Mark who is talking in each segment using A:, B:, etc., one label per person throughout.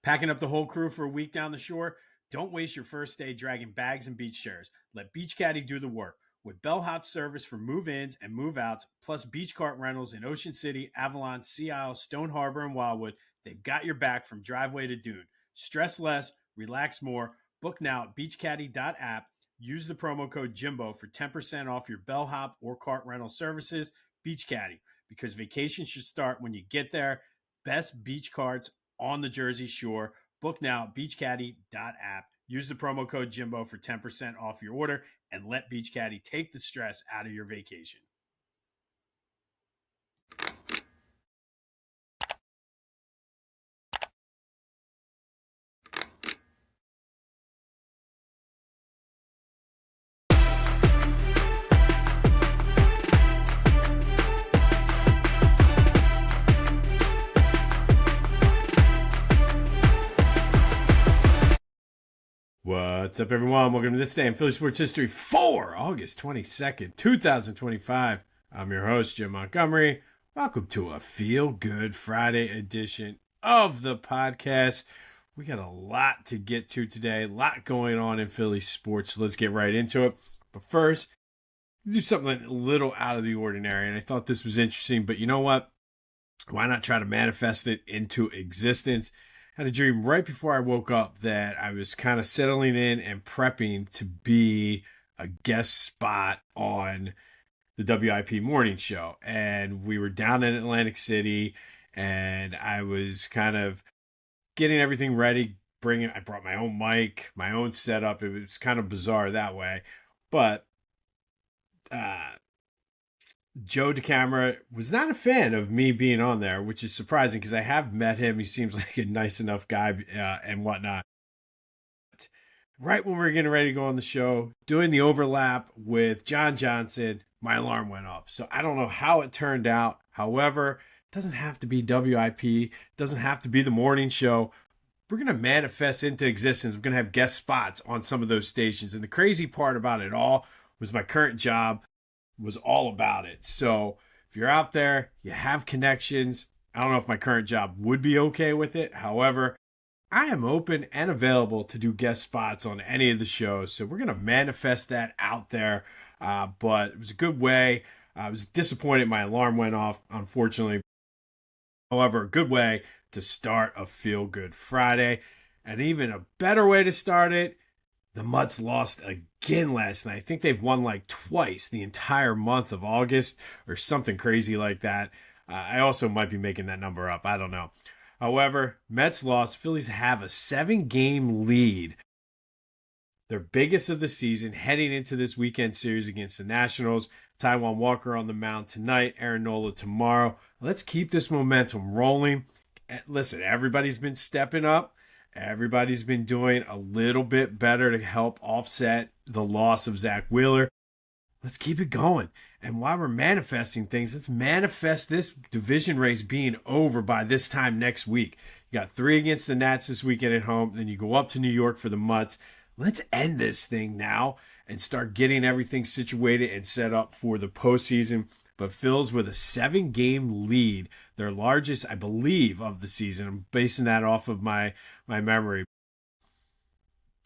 A: Packing up the whole crew for a week down the shore? Don't waste your first day dragging bags and beach chairs. Let Beach Caddy do the work. With bellhop service for move-ins and move-outs, plus beach cart rentals in Ocean City, Avalon, Sea Isle, Stone Harbor, and Wildwood, they've got your back from driveway to dune. Stress less, relax more. Book now at beachcaddy.app. Use the promo code Jimbo for 10% off your bellhop or cart rental services. Beach Caddy, because vacation should start when you get there. Best beach carts on the Jersey Shore. Book now at beachcaddy.app. Use the promo code Jimbo for 10% off your order and let Beach Caddy take the stress out of your vacation. What's up, everyone? Welcome to this day in Philly sports history for August 22nd, 2025. I'm your host, Jim Montgomery. Welcome to a Feel Good Friday edition of the podcast. We got a lot to get to today, a lot going on in Philly sports, so let's get right into it. But first, do something a little out of the ordinary, and I thought this was interesting, but you know what? Why not try to manifest it into existence? Had a dream right before I woke up that I was kind of settling in and prepping to be a guest spot on the WIP morning show. And we were down in Atlantic City and I was kind of getting everything ready. I brought my own mic, my own setup. It was kind of bizarre that way. But Joe DeCamera was not a fan of me being on there, which is surprising because I have met him. He seems like a nice enough guy and whatnot. Right when we were getting ready to go on the show, doing the overlap with John Johnson, my alarm went off. So I don't know how it turned out. However, it doesn't have to be WIP. It doesn't have to be the morning show. We're going to manifest into existence. We're going to have guest spots on some of those stations. And the crazy part about it all was my current job was all about it. So if you're out there, you have connections. I don't know if my current job would be okay with it. However, I am open and available to do guest spots on any of the shows. So we're going to manifest that out there. But it was a good way. I was disappointed my alarm went off, unfortunately. However, a good way to start a Feel Good Friday. And even a better way to start it, the Mutts lost again last night. I think they've won like twice the entire month of August or something crazy like that. I also might be making that number up. I don't know. However, Mets lost. Phillies have a 7-game lead. Their biggest of the season heading into this weekend series against the Nationals. Taijuan Walker on the mound tonight. Aaron Nola tomorrow. Let's keep this momentum rolling. Listen, everybody's been stepping up. Everybody's been doing a little bit better to help offset the loss of Zach Wheeler. Let's keep it going. And while we're manifesting things, let's manifest this division race being over by this time next week. You got 3 against the Nats this weekend at home. Then you go up to New York for the Mutts. Let's end this thing now and start getting everything situated and set up for the postseason. But Phil's with a 7-game lead, their largest, I believe, of the season. I'm basing that off of my memory.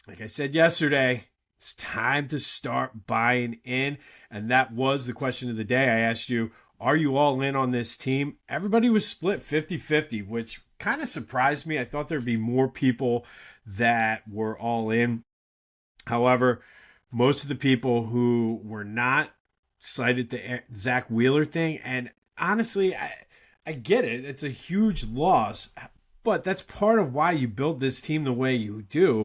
A: Like I said yesterday, it's time to start buying in. And that was the question of the day. I asked you, are you all in on this team? Everybody was split 50-50, which kind of surprised me. I thought there'd be more people that were all in. However, most of the people who were not cited the Zach Wheeler thing, and honestly, I get it. It's a huge loss, but that's part of why you build this team the way you do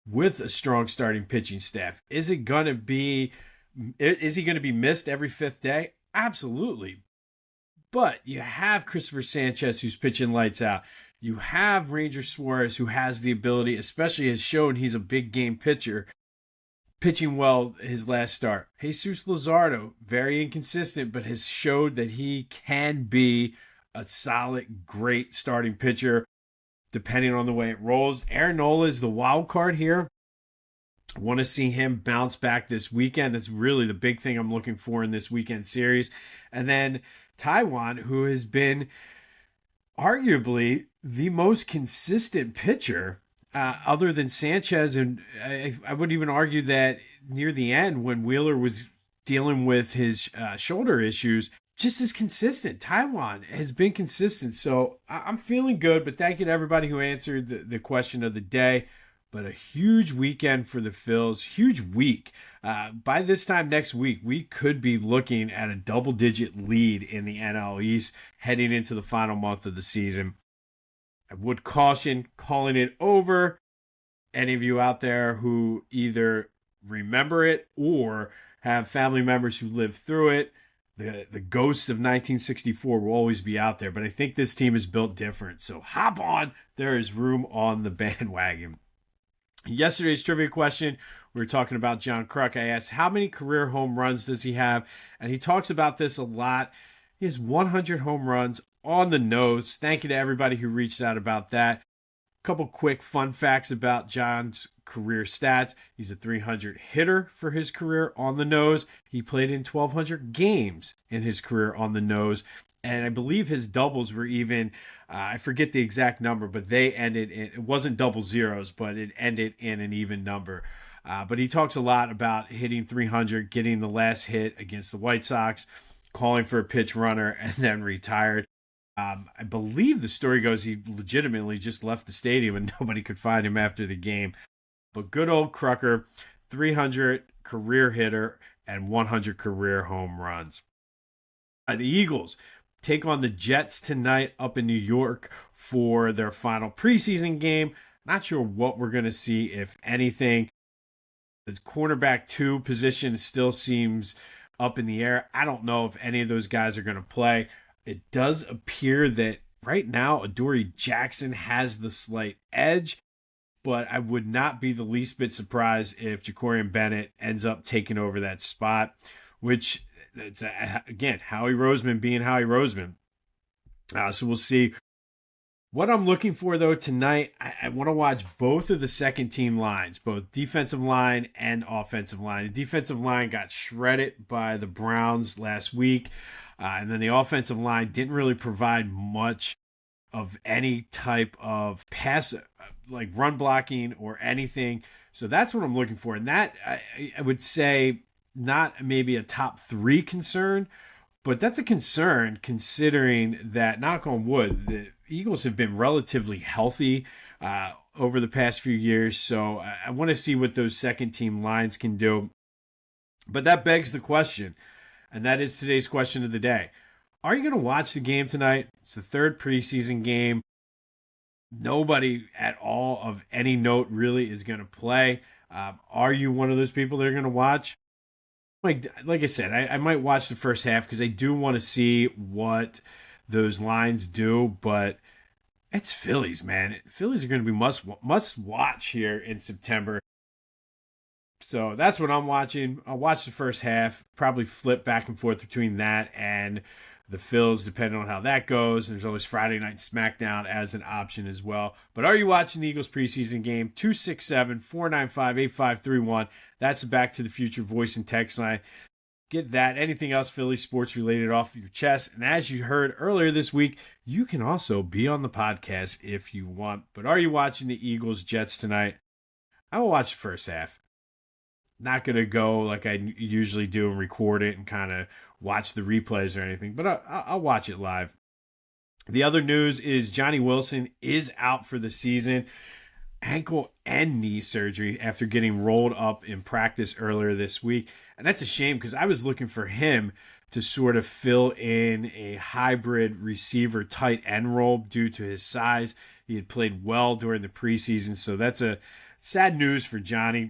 A: with a strong starting pitching staff. Is he going to be missed every 5th day? Absolutely. But you have Christopher Sanchez who's pitching lights out. You have Ranger Suarez who has the ability, especially has shown he's a big game pitcher, pitching well his last start. Jesus Luzardo, very inconsistent, but has showed that he can be a solid, great starting pitcher depending on the way it rolls. Aaron Nola is the wild card here. I want to see him bounce back this weekend. That's really the big thing I'm looking for in this weekend series. And then Taijuan, who has been arguably the most consistent pitcher other than Sanchez. And I would even argue that near the end when Wheeler was dealing with his shoulder issues, just as consistent. Taijuan has been consistent. So I'm feeling good, but thank you to everybody who answered the question of the day. But a huge weekend for the Phils, huge week. By this time next week, we could be looking at a double-digit lead in the NL East heading into the final month of the season. I would caution calling it over. Any of you out there who either remember it or have family members who lived through it, the ghost of 1964 will always be out there. But I think this team is built different. So hop on. There is room on the bandwagon. Yesterday's trivia question, we were talking about John Kruk. I asked, how many career home runs does he have? And he talks about this a lot. He has 100 home runs on the nose. Thank you to everybody who reached out about that. A couple quick fun facts about John's career stats. He's a 300 hitter for his career on the nose. He played in 1,200 games in his career on the nose. And I believe his doubles were even, I forget the exact number, but they ended in, it wasn't double zeros, but it ended in an even number. But he talks a lot about hitting 300, getting the last hit against the White Sox, calling for a pitch runner, and then retired. I believe the story goes he legitimately just left the stadium and nobody could find him after the game. But good old Krucker, 300 career hitter and 100 career home runs. The Eagles take on the Jets tonight up in New York for their final preseason game. Not sure what we're going to see, if anything. The cornerback 2 position still seems up in the air. I don't know if any of those guys are going to play. It does appear that right now Adoree Jackson has the slight edge, but I would not be the least bit surprised if Jacorian Bennett ends up taking over that spot, which it's again, Howie Roseman being Howie Roseman. So we'll see. What I'm looking for, though, tonight, I want to watch both of the second team lines, both defensive line and offensive line. The defensive line got shredded by the Browns last week, and then the offensive line didn't really provide much of any type of pass, like run blocking or anything. So that's what I'm looking for. And that, I would say, not maybe a top 3 concern, but that's a concern considering that, knock on wood, the Eagles have been relatively healthy over the past few years. So I want to see what those second team lines can do. But that begs the question, and that is today's question of the day. Are you going to watch the game tonight? It's the third preseason game. Nobody at all of any note really is going to play. Are you one of those people that are going to watch? Like I said, I might watch the first half because I do want to see what those lines do, but it's Phillies, man. Phillies are going to be must watch here in September. So that's what I'm watching. I'll watch the first half, probably flip back and forth between that and the Phils, depending on how that goes. There's always Friday Night SmackDown as an option as well. But are you watching the Eagles preseason game? 267-495-8531. That's the Back to the Future voice and text line. Get that, anything else Philly sports related off your chest. And as you heard earlier this week, you can also be on the podcast if you want. But are you watching the Eagles Jets tonight? I will watch the first half. Not going to go like I usually do and record it and kind of watch the replays or anything, but I'll watch it live. The other news is Johnny Wilson is out for the season. Ankle and knee surgery after getting rolled up in practice earlier this week. And that's a shame because I was looking for him to sort of fill in a hybrid receiver tight end role due to his size. He had played well during the preseason, so that's a sad news for Johnny.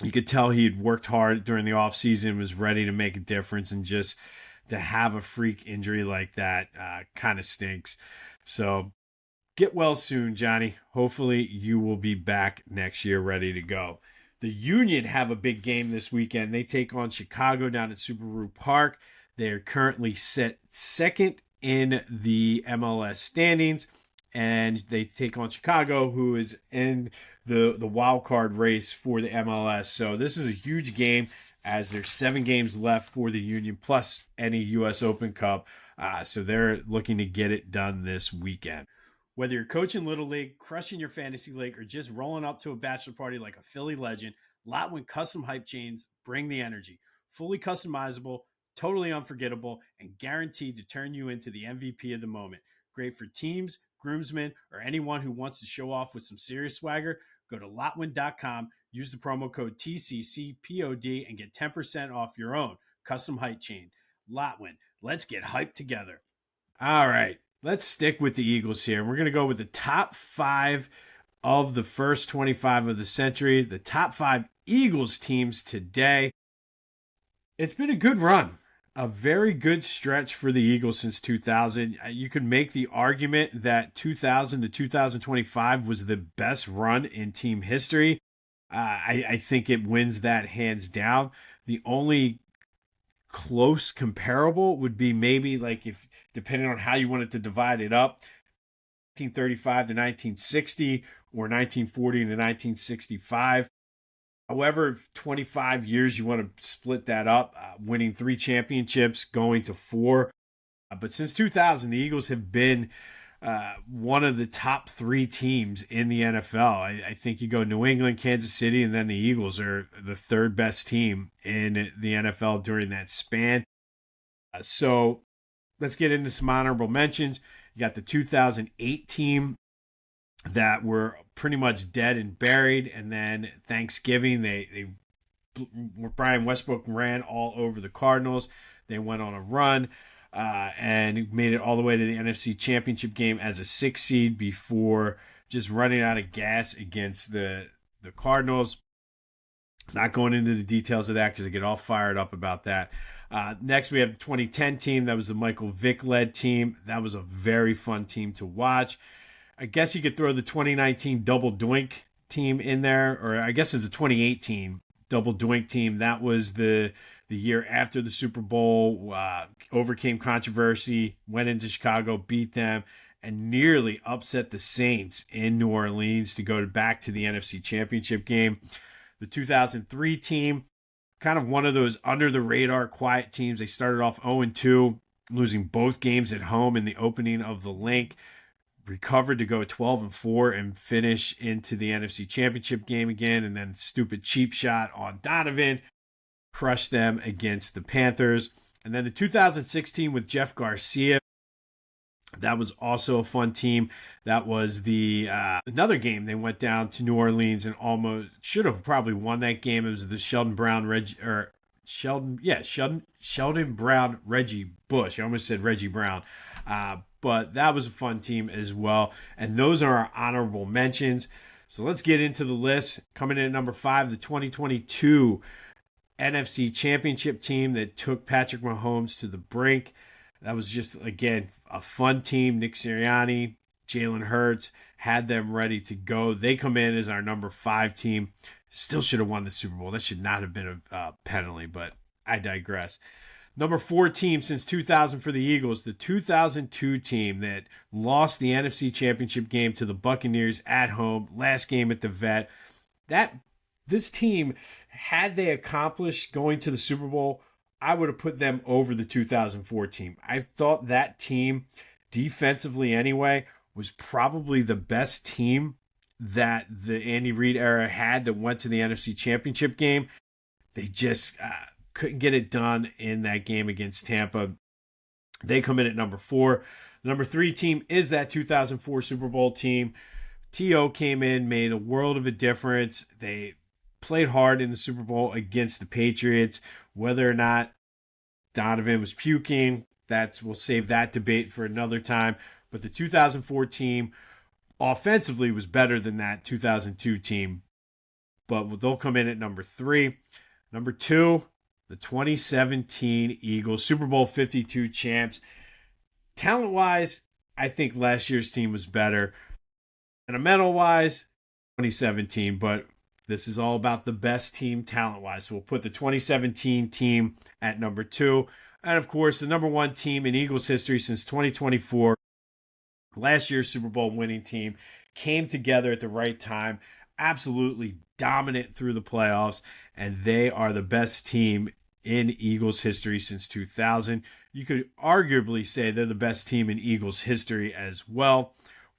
A: You could tell he had worked hard during the offseason, was ready to make a difference, and just to have a freak injury like that kind of stinks. So get well soon, Johnny. Hopefully you will be back next year ready to go. The Union have a big game this weekend. They take on Chicago down at Subaru Park. They are currently set second in the MLS standings, and they take on Chicago, who is in the wild card race for the MLS. So this is a huge game as there's 7 games left for the Union plus any U.S. Open Cup. So they're looking to get it done this weekend. Whether you're coaching Little League, crushing your fantasy league, or just rolling up to a bachelor party like a Philly legend, Lotwin custom hype chains bring the energy. Fully customizable, totally unforgettable, and guaranteed to turn you into the MVP of the moment. Great for teams, groomsmen, or anyone who wants to show off with some serious swagger. Go to Lotwin.com, use the promo code TCCPOD, and get 10% off your own custom hype chain. Lotwin, let's get hyped together. All right, let's stick with the Eagles here. We're going to go with the top 5 of the first 25 of the century, the top 5 Eagles teams today. It's been a good run, a very good stretch for the Eagles since 2000. You could make the argument that 2000 to 2025 was the best run in team history. I think it wins that hands down. The only close comparable would be maybe like if, depending on how you wanted to divide it up, 1935 to 1960 or 1940 to 1965. However, 25 years you want to split that up, winning 3 championships, going to 4. But since 2000, the Eagles have been one of the top 3 teams in the NFL. I think you go New England, Kansas City, and then the Eagles are the 3rd best team in the NFL during that span. So let's get into some honorable mentions. You got the 2008 team that were pretty much dead and buried, and then Thanksgiving, Brian Westbrook ran all over the Cardinals. They went on a run and made it all the way to the NFC Championship game as a 6 seed before just running out of gas against the Cardinals. Not going into the details of that because I get all fired up about that. Next, we have the 2010 team. That was the Michael Vick-led team. That was a very fun team to watch. I guess you could throw the 2019 Double Doink team in there, or I guess it's the 2018 Double Doink team. That was the year after the Super Bowl, overcame controversy, went into Chicago, beat them, and nearly upset the Saints in New Orleans to go back to the NFC Championship game. The 2003 team, kind of one of those under-the-radar quiet teams. They started off 0-2, losing both games at home in the opening of the Link. Recovered to go 12-4 and finish into the NFC Championship game again, and then stupid cheap shot on Donovan crushed them against the Panthers. And then the 2016 with Jeff Garcia, that was also a fun team. That was the another game. They went down to New Orleans and almost should have probably won that game. It was the Sheldon Brown Reggie Bush. I almost said Reggie Brown. But that was a fun team as well. And those are our honorable mentions. So let's get into the list. Coming in at number 5, the 2022 NFC Championship team that took Patrick Mahomes to the brink. That was just, again, a fun team. Nick Sirianni, Jalen Hurts had them ready to go. They come in as our number 5 team. Still should have won the Super Bowl. That should not have been a penalty, but I digress. Number 4 team since 2000 for the Eagles, the 2002 team that lost the NFC Championship game to the Buccaneers at home, last game at the Vet. This team, had they accomplished going to the Super Bowl, I would have put them over the 2004 team. I thought that team, defensively anyway, was probably the best team that the Andy Reid era had that went to the NFC Championship game. They just couldn't get it done in that game against Tampa. They come in at number 4. The number 3 team is that 2004 Super Bowl team. T.O. came in, made a world of a difference. They played hard in the Super Bowl against the Patriots. Whether or not Donovan was puking, we'll save that debate for another time. But the 2004 team offensively was better than that 2002 team. But they'll come in at number 3. Number 2, the 2017 Eagles, Super Bowl 52 champs. Talent-wise, I think last year's team was better. Sentimental-wise, 2017, but this is all about the best team talent-wise. So we'll put the 2017 team at number 2. And, of course, the number 1 team in Eagles history since 2024, last year's Super Bowl winning team, came together at the right time, absolutely dominant through the playoffs, and they are the best team in Eagles history since 2000. You could arguably say they're the best team in Eagles history as well.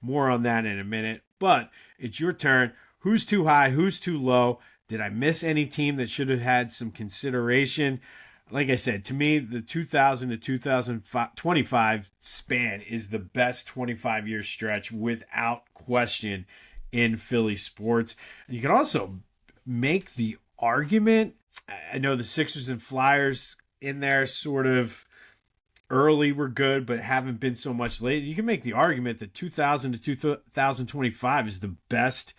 A: More on that in a minute. But it's your turn. Who's too high? Who's too low? Did I miss any team that should have had some consideration? Like I said, to me, the 2000 to 2025 span is the best 25-year stretch without question in Philly sports. And you can also make the argument. I know the Sixers and Flyers in there sort of early were good, but haven't been so much late. You can make the argument that 2000 to 2025 is the best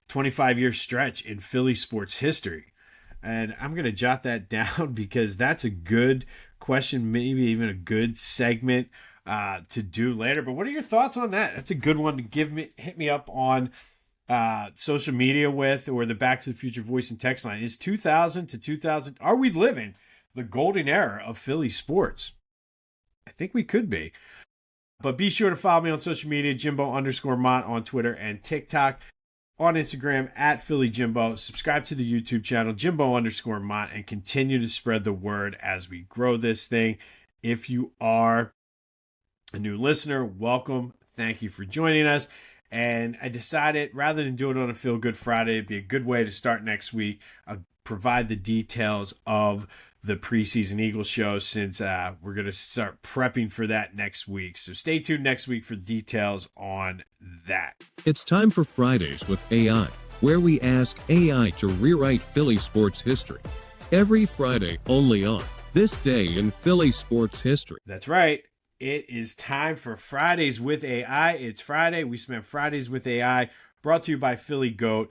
A: 25-year stretch in Philly sports history. And I'm going to jot that down because that's a good question, maybe even a good segment to do later. But what are your thoughts on that? That's a good one to hit me up on social media with, or the Back to the Future voice and text line. Is 2000 to 2000, are we living the golden era of Philly sports? I think we could be. But be sure to follow me on social media, Jimbo_Mont on Twitter and TikTok. On Instagram at Philly Jimbo. Subscribe to the YouTube channel, Jimbo_Mont, and continue to spread the word as we grow this thing. If you are a new listener, welcome. Thank you for joining us. And I decided, rather than do it on a Feel Good Friday, it'd be a good way to start next week. I'll provide the details of the preseason Eagles show, since we're going to start prepping for that next week. So stay tuned next week for details on that.
B: It's time for Fridays with AI, where we ask AI to rewrite Philly sports history. Every Friday, only on This Day in Philly Sports History.
A: That's right. It is time for Fridays with AI. It's Friday. We spent Fridays with AI, brought to you by Philly Goat.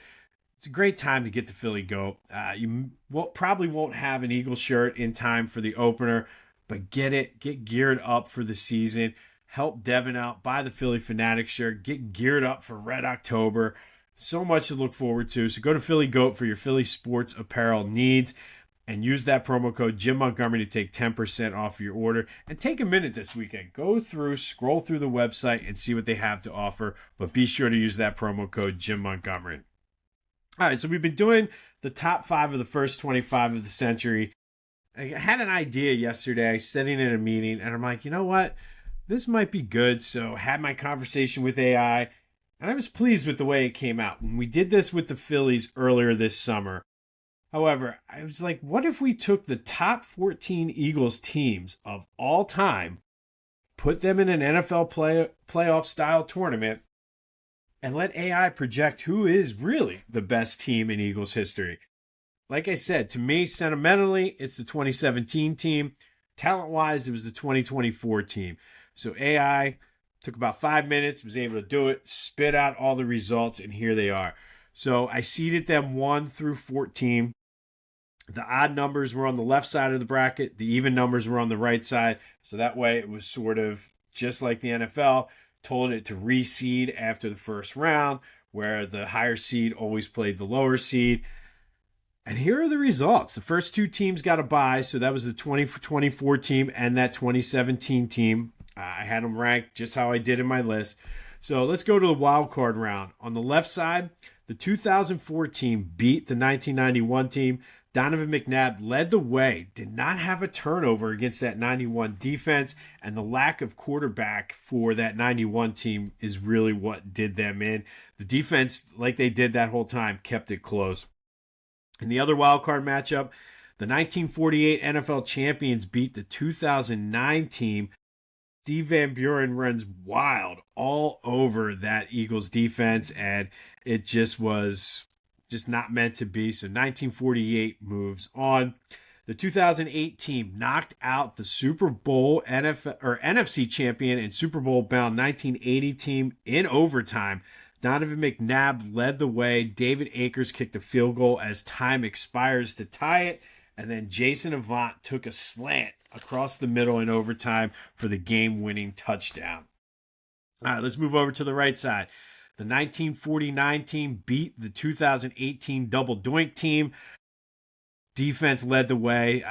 A: It's a great time to get the Philly Goat. You probably won't have an Eagles shirt in time for the opener, but get geared up for the season. Help Devin out, buy the Philly Fanatic shirt, get geared up for Red October. So much to look forward to. So go to Philly Goat for your Philly sports apparel needs and use that promo code Jim Montgomery to take 10% off your order. And take a minute this weekend. Go through, scroll through the website and see what they have to offer. But be sure to use that promo code Jim Montgomery. All right, so we've been doing the top 5 of the first 25 of the century. I had an idea yesterday, sitting in a meeting, and I'm like, you know what? This might be good. So had my conversation with AI, and I was pleased with the way it came out. When we did this with the Phillies earlier this summer. However, I was like, what if we took the top 14 Eagles teams of all time, put them in an NFL playoff style tournament, and let AI project who is really the best team in Eagles history? Like I said, to me, sentimentally, it's the 2017 team. Talent-wise, it was the 2024 team. So AI took about 5 minutes, was able to do it, spit out all the results, and here they are. So I seeded them 1 through 14. The odd numbers were on the left side of the bracket. The even numbers were on the right side. So that way it was sort of just like the NFL, told it to reseed after the first round, where the higher seed always played the lower seed. And here are the results. The first 2 teams got a bye, so that was the 2024 team and that 2017 team. I had them ranked just how I did in my list. So let's go to the wild card round. On the left side, the 2004 team beat the 1991 team. Donovan McNabb led the way, did not have a turnover against that 91 defense, and the lack of quarterback for that 91 team is really what did them in. The defense, like they did that whole time, kept it close. In the other wildcard matchup, the 1948 NFL champions beat the 2009 team. Steve Van Buren runs wild all over that Eagles defense, and it just was not meant to be. So 1948 moves on. The 2008 team knocked out the Super Bowl NFC champion and Super Bowl bound 1980 team in overtime. Donovan McNabb led the way. David Akers kicked a field goal as time expires to tie it. And then Jason Avant took a slant across the middle in overtime for the game-winning touchdown. All right, let's move over to the right side. The 1949 team beat the 2018 Double Doink team. Defense led the way.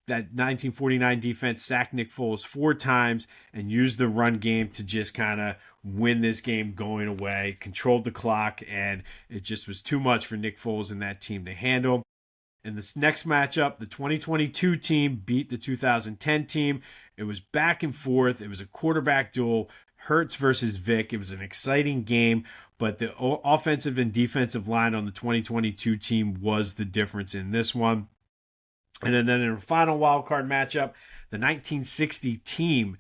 A: That 1949 defense sacked Nick Foles 4 times and used the run game to just kind of win this game going away, controlled the clock, and it just was too much for Nick Foles and that team to handle. In this next matchup, the 2022 team beat the 2010 team. It was back and forth. It was a quarterback duel. Hurts versus Vic. It was an exciting game, but the offensive and defensive line on the 2022 team was the difference in this one. And then in the final wild card matchup, the 1960 team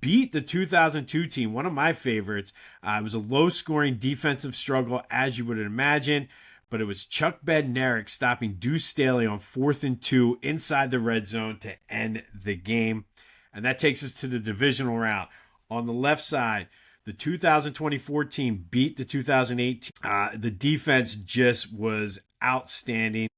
A: beat the 2002 team, one of my favorites. It was a low-scoring defensive struggle, as you would imagine, but it was Chuck Bednarik stopping Deuce Staley on 4th and 2 inside the red zone to end the game. And that takes us to the divisional round. On the left side, the 2024 team beat the 2018. The defense just was outstanding.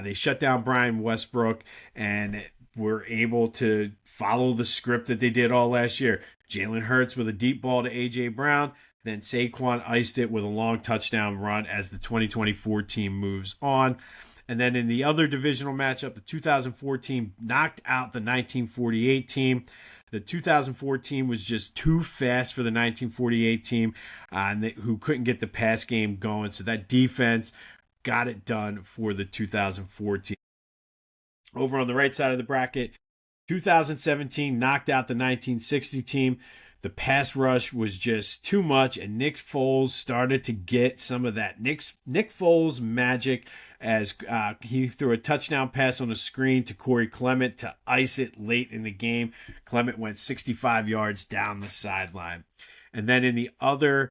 A: They shut down Brian Westbrook and were able to follow the script that they did all last year. Jalen Hurts with a deep ball to A.J. Brown. Then Saquon iced it with a long touchdown run as the 2024 team moves on. And then in the other divisional matchup, the 2004 team knocked out the 1948 team. The 2004 team was just too fast for the 1948 team, who couldn't get the pass game going. So that defense got it done for the 2004 team. Over on the right side of the bracket, 2017 knocked out the 1960 team. The pass rush was just too much, and Nick Foles started to get some of that Nick Foles magic as he threw a touchdown pass on the screen to Corey Clement to ice it late in the game. Clement went 65 yards down the sideline. And then in the other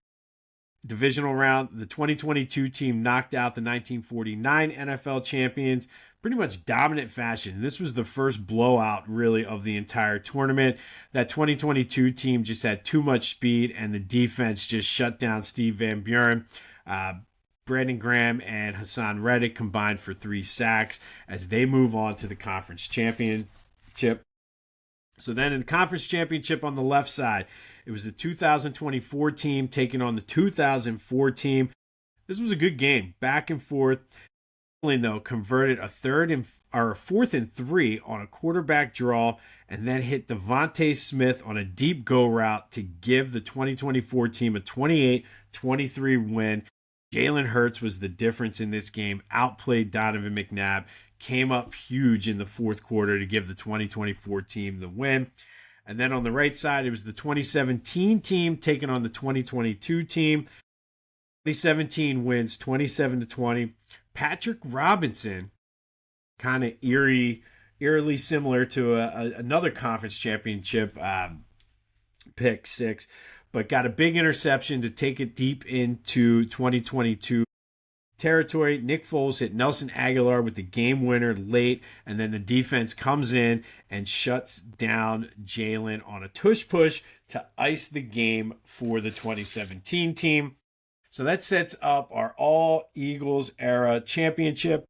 A: divisional round, the 2022 team knocked out the 1949 NFL champions, pretty much dominant fashion. This was the first blowout, really, of the entire tournament. That 2022 team just had too much speed, and the defense just shut down Steve Van Buren. Brandon Graham and Hassan Reddick combined for 3 sacks as they move on to the conference championship. So then in the conference championship on the left side, it was the 2024 team taking on the 2004 team. This was a good game, back and forth. Though converted a 4th and 3 on a quarterback draw, and then hit Devontae Smith on a deep go route to give the 2024 team a 28-23 win. Jalen Hurts was the difference in this game, outplayed Donovan McNabb, came up huge in the fourth quarter to give the 2024 team the win. And then on the right side, it was the 2017 team taking on the 2022 team. 2017 wins 27-20. Patrick Robinson, kind of eerily similar to another conference championship pick 6, but got a big interception to take it deep into 2022 territory. Nick Foles hit Nelson Aguilar with the game winner late, and then the defense comes in and shuts down Jalen on a tush push to ice the game for the 2017 team. So that sets up our all Eagles era championship.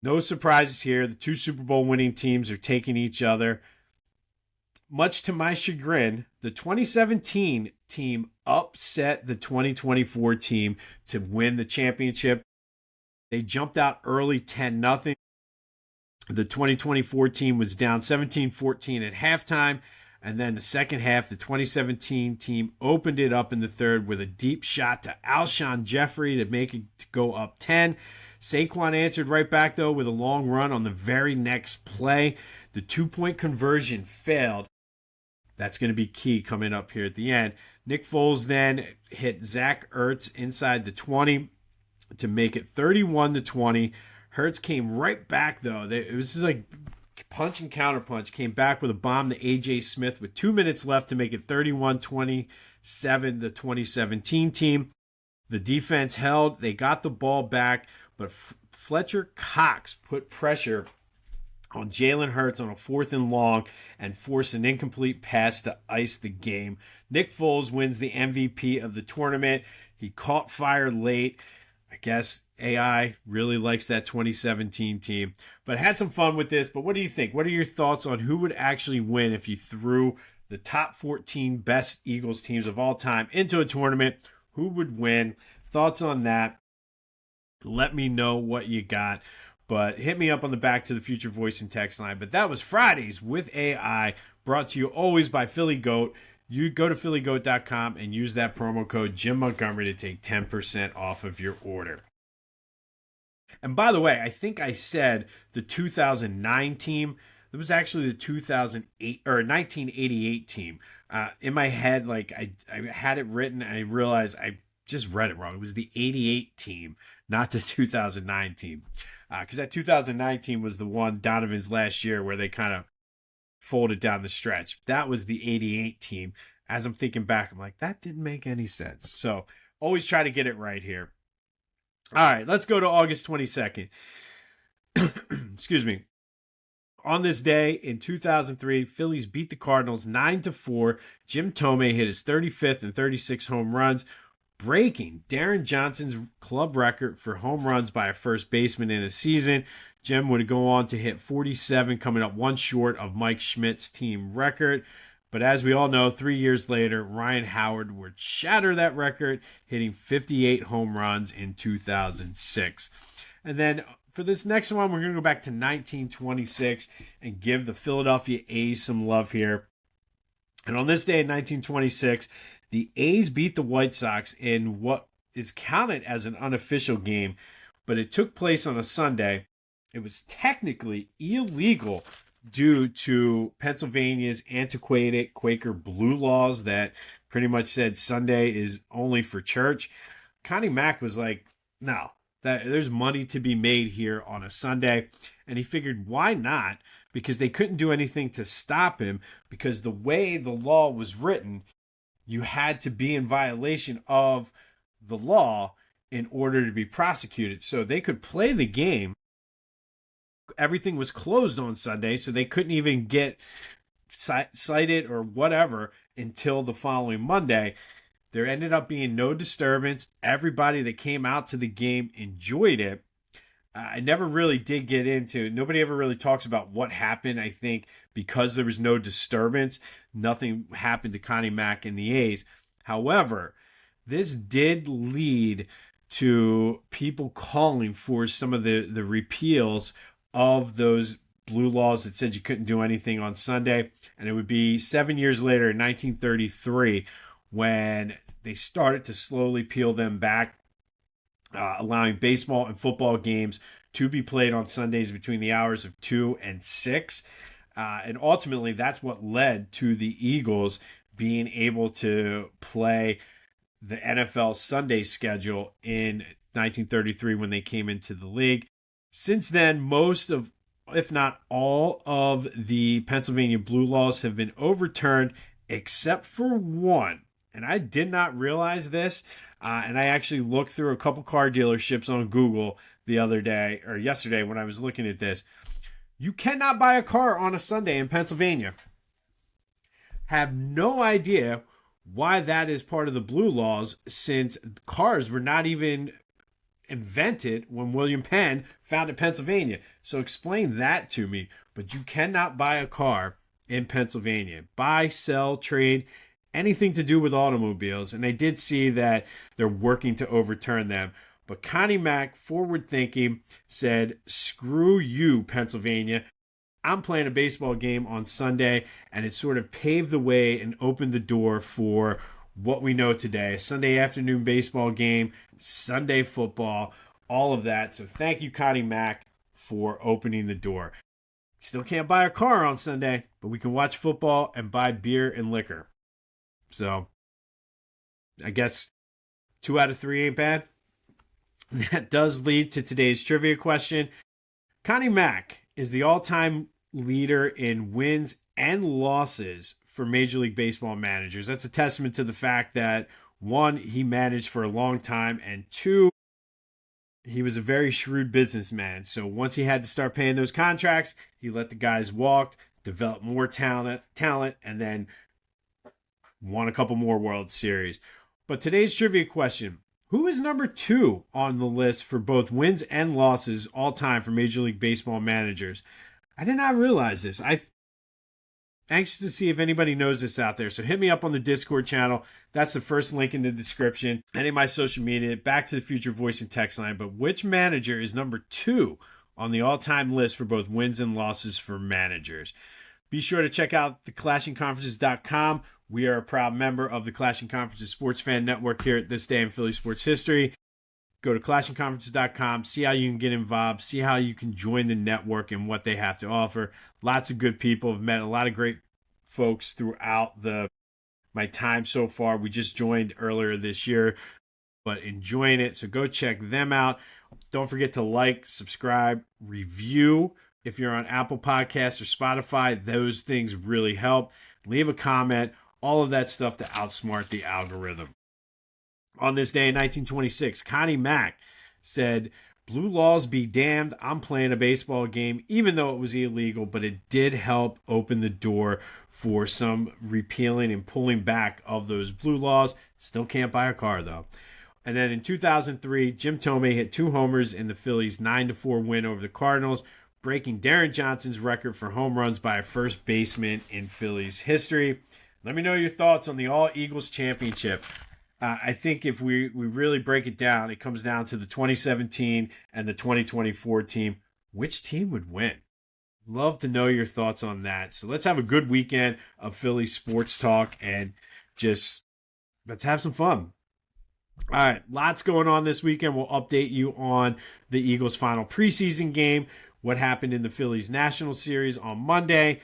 A: No surprises here. The 2 Super Bowl winning teams are taking each other. Much to my chagrin, the 2017 team upset the 2024 team to win the championship. They jumped out early 10-0. The 2024 team was down 17-14 at halftime. And then the second half, the 2017 team opened it up in the third with a deep shot to Alshon Jeffrey to make it go up 10. Saquon answered right back, though, with a long run on the very next play. The 2-point conversion failed. That's going to be key coming up here at the end. Nick Foles then hit Zach Ertz inside the 20 to make it 31-20. Hurts came right back, though. It was just like punch and counterpunch, came back with a bomb to A.J. Smith with 2 minutes left to make it 31-27, the 2017 team. The defense held. They got the ball back, but Fletcher Cox put pressure on Jalen Hurts on a 4th and long and forced an incomplete pass to ice the game. Nick Foles wins the MVP of the tournament. He caught fire late. I guess AI really likes that 2017 team, but had some fun with this. But what do you think? What are your thoughts on who would actually win if you threw the top 14 best Eagles teams of all time into a tournament? Who would win? Thoughts on that? Let me know what you got. But hit me up on the Back to the Future voice and text line. But that was Fridays with AI, brought to you always by Philly Goat. You go to phillygoat.com and use that promo code Jim Montgomery to take 10% off of your order. And by the way, I think I said the 2009 team. It was actually the 2008 or 1988 team. In my head, like I had it written and I realized I just read it wrong. It was the 88 team, not the 2009 team. Because that 2009 team was the one Donovan's last year where they kind of folded down the stretch. That was the 88 team. As I'm thinking back, I'm like, that didn't make any sense. So always try to get it right here. All right, let's go to August 22nd. Excuse me. On this day in 2003, Phillies beat the Cardinals 9-4. Jim Thome hit his 35th and 36th home runs, breaking Darren Johnson's club record for home runs by a first baseman in a season. Jim would go on to hit 47, coming up one short of Mike Schmidt's team record. But as we all know, 3 years later, Ryan Howard would shatter that record, hitting 58 home runs in 2006. And then for this next one, we're going to go back to 1926 and give the Philadelphia A's some love here. And on this day in 1926, the A's beat the White Sox in what is counted as an unofficial game, but it took place on a Sunday. It was technically illegal due to Pennsylvania's antiquated Quaker blue laws that pretty much said Sunday is only for church. Connie Mack was like, no, that there's money to be made here on a Sunday. And he figured, why not? Because they couldn't do anything to stop him, because the way the law was written, you had to be in violation of the law in order to be prosecuted. So they could play the game. Everything was closed on Sunday, so they couldn't even get cited or whatever until the following Monday. There ended up being no disturbance. Everybody that came out to the game enjoyed it. I never really did get into it. Nobody ever really talks about what happened. I think because there was no disturbance, nothing happened to Connie Mack and the A's. However, this did lead to people calling for some of the repeals of those blue laws that said you couldn't do anything on Sunday. And it would be 7 years later in 1933 when they started to slowly peel them back, allowing baseball and football games to be played on Sundays between the hours of 2 and 6. And ultimately, that's what led to the Eagles being able to play the NFL Sunday schedule in 1933 when they came into the league. Since then, most of, if not all of the Pennsylvania blue laws have been overturned except for one. And I did not realize this. And I actually looked through a couple car dealerships on Google the other day or yesterday when I was looking at this. You cannot buy a car on a Sunday in Pennsylvania. Have no idea why that is part of the blue laws, since cars were not even invented when William Penn founded Pennsylvania. So explain that to me. But you cannot buy a car in Pennsylvania. Buy, sell, trade, anything to do with automobiles. And I did see that they're working to overturn them. But Connie Mack, forward thinking, said, screw you, Pennsylvania. I'm playing a baseball game on Sunday. And it sort of paved the way and opened the door for what we know today. A Sunday afternoon baseball game, Sunday football, all of that. So thank you, Connie Mack, for opening the door. Still can't buy a car on Sunday, but we can watch football and buy beer and liquor. So I guess 2 out of 3 ain't bad. That does lead to today's trivia question. Connie Mack is the all-time leader in wins and losses for Major League Baseball managers. That's a testament to the fact that, 1, he managed for a long time, and 2, he was a very shrewd businessman. So once he had to start paying those contracts, he let the guys walk, develop more talent, and then won a couple more World Series. But today's trivia question, who is number 2 on the list for both wins and losses all time for Major League Baseball managers? I did not realize this. I'm anxious to see if anybody knows this out there. So hit me up on the Discord channel. That's the first link in the description. And in my social media, Back to the Future voice and text line. But which manager is number 2 on the all-time list for both wins and losses for managers? Be sure to check out theclashingconferences.com. We are a proud member of the Clashing Conferences Sports Fan Network here at This Day in Philly Sports History. Go to clashingconferences.com, see how you can get involved, see how you can join the network and what they have to offer. Lots of good people. I've met a lot of great folks throughout the my time so far. We just joined earlier this year, but enjoying it. So go check them out. Don't forget to like, subscribe, review. If you're on Apple Podcasts or Spotify, those things really help. Leave a comment, all of that stuff to outsmart the algorithm. On this day in 1926, Connie Mack said, "Blue laws be damned, I'm playing a baseball game, even though it was illegal, but it did help open the door for some repealing and pulling back of those blue laws. Still can't buy a car, though." And then in 2003, Jim Thome hit 2 homers in the Phillies' 9-4 win over the Cardinals, breaking Darren Johnson's record for home runs by a first baseman in Phillies history. Let me know your thoughts on the All-Eagles Championship. I think if we really break it down, it comes down to the 2017 and the 2024 team. Which team would win? Love to know your thoughts on that. So let's have a good weekend of Philly sports talk and just let's have some fun. All right, lots going on this weekend. We'll update you on the Eagles' final preseason game, what happened in the Phillies National Series on Monday,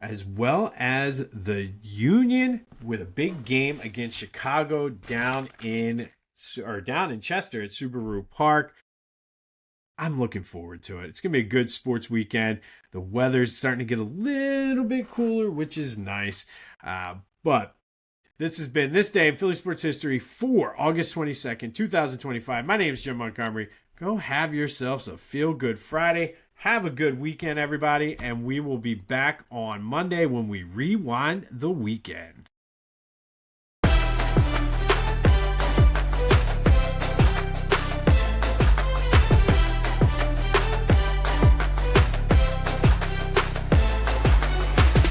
A: as well as the Union with a big game against Chicago down in Chester at Subaru Park. I'm looking forward to it. It's going to be a good sports weekend. The weather's starting to get a little bit cooler, which is nice. But this has been This Day in Philly Sports History for August 22nd, 2025. My name is Jim Montgomery. Go have yourselves a feel-good Friday. Have a good weekend, everybody, and we will be back on Monday when we rewind the weekend.